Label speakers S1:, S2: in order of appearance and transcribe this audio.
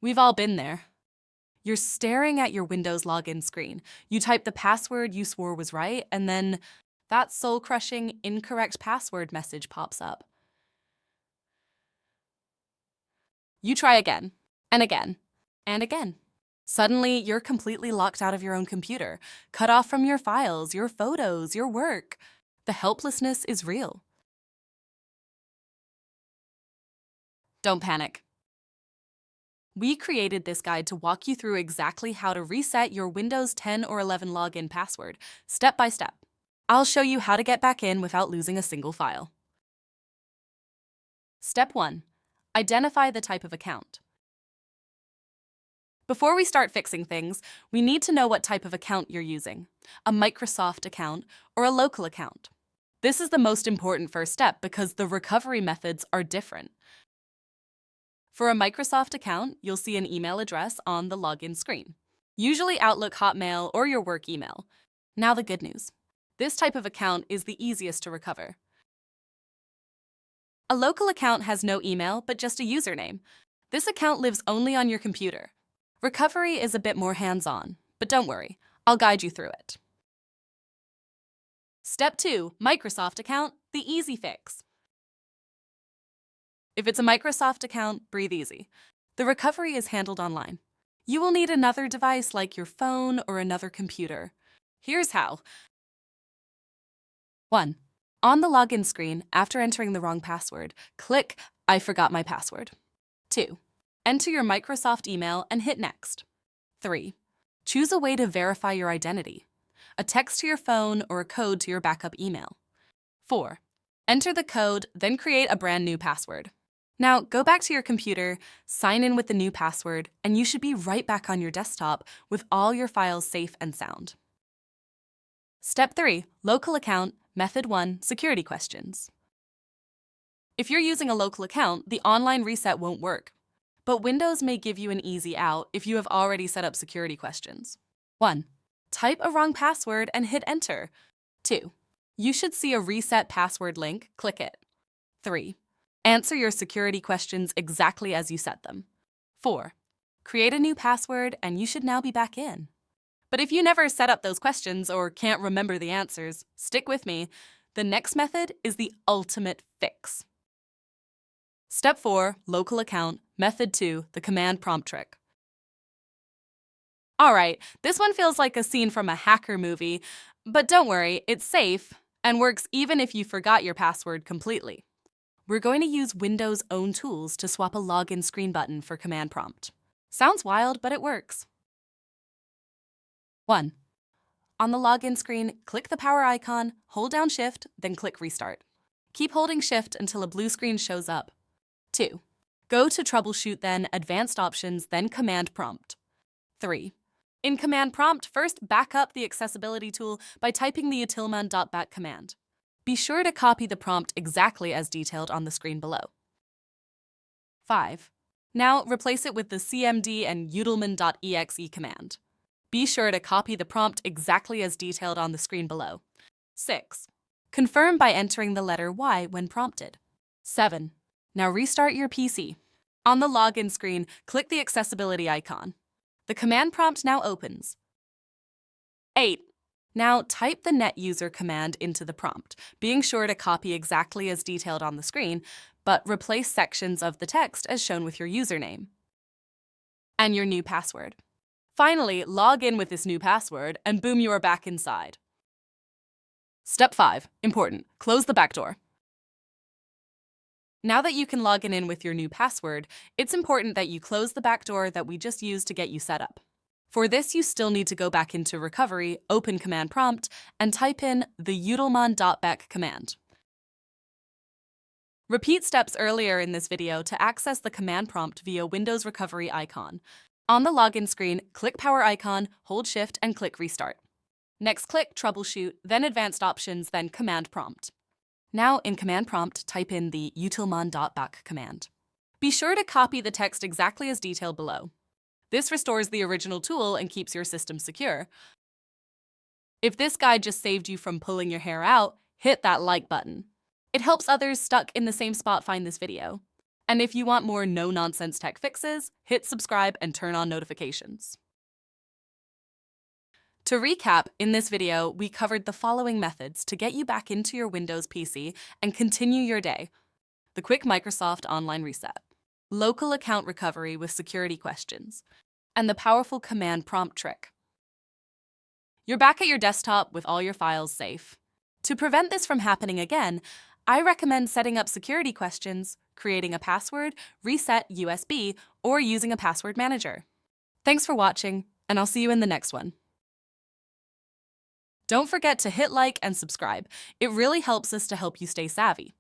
S1: We've all been there. You're staring at your Windows login screen. You type the password you swore was right, and then that soul-crushing incorrect password message pops up. You try again, and again, and again. Suddenly, you're completely locked out of your own computer, cut off from your files, your photos, your work. The helplessness is real. Don't panic. We created this guide to walk you through exactly how to reset your Windows 10 or 11 login password, step by step. I'll show you how to get back in without losing a single file. Step 1. Identify the type of account. Before we start fixing things, we need to know what type of account you're using, a Microsoft account or a local account. This is the most important first step because the recovery methods are different. For a Microsoft account, you'll see an email address on the login screen, usually Outlook, Hotmail, or your work email. Now the good news. This type of account is the easiest to recover. A local account has no email, but just a username. This account lives only on your computer. Recovery is a bit more hands-on, but don't worry, I'll guide you through it. Step 2, Microsoft account, the easy fix. If it's a Microsoft account, breathe easy. The recovery is handled online. You will need another device like your phone or another computer. Here's how. 1. On the login screen, after entering the wrong password, click I forgot my password. 2. Enter your Microsoft email and hit Next. 3. Choose a way to verify your identity. A text to your phone or a code to your backup email. 4. Enter the code, then create a brand new password. Now, go back to your computer, sign in with the new password, and you should be right back on your desktop with all your files safe and sound. Step 3, local account, method 1, security questions. If you're using a local account, the online reset won't work. But Windows may give you an easy out if you have already set up security questions. 1. Type a wrong password and hit enter. 2. You should see a reset password link, click it. 3. Answer your security questions exactly as you set them. 4. Create a new password and you should now be back in. But if you never set up those questions or can't remember the answers, stick with me. The next method is the ultimate fix. Step 4, local account, method 2, the command prompt trick. All right, this one feels like a scene from a hacker movie, but don't worry, it's safe and works even if you forgot your password completely. We're going to use Windows' own tools to swap a login screen button for command prompt. Sounds wild, but it works. 1. On the login screen, click the power icon, hold down Shift, then click Restart. Keep holding Shift until a blue screen shows up. 2. Go to Troubleshoot, then Advanced Options, then Command Prompt. 3. In Command Prompt, first back up the accessibility tool by typing the utilman.back command. Be sure to copy the prompt exactly as detailed on the screen below. 5. Now replace it with the cmd and utilman.exe command. Be sure to copy the prompt exactly as detailed on the screen below. 6. Confirm by entering the letter Y when prompted. 7. Now restart your PC. On the login screen, click the accessibility icon. The command prompt now opens. 8. Now type the NetUser command into the prompt, being sure to copy exactly as detailed on the screen, but replace sections of the text as shown with your username and your new password. Finally, log in with this new password, and boom, you are back inside. Step 5, important, close the backdoor. Now that you can log in with your new password, it's important that you close the backdoor that we just used to get you set up. For this, you still need to go back into Recovery, open Command Prompt, and type in the utilman.back command. Repeat steps earlier in this video to access the command prompt via Windows Recovery icon. On the login screen, click Power icon, hold Shift, and click Restart. Next, click Troubleshoot, then Advanced Options, then Command Prompt. Now, in Command Prompt, type in the utilman.back command. Be sure to copy the text exactly as detailed below. This restores the original tool and keeps your system secure. If this guide just saved you from pulling your hair out, hit that like button. It helps others stuck in the same spot find this video. And if you want more no-nonsense tech fixes, hit subscribe and turn on notifications. To recap, in this video, we covered the following methods to get you back into your Windows PC and continue your day. The quick Microsoft Online Reset, local account recovery with security questions, and the powerful command prompt trick. You're back at your desktop with all your files safe. To prevent this from happening again, I recommend setting up security questions, creating a password, reset USB, or using a password manager. Thanks for watching, and I'll see you in the next one. Don't forget to hit like and subscribe. It really helps us to help you stay savvy.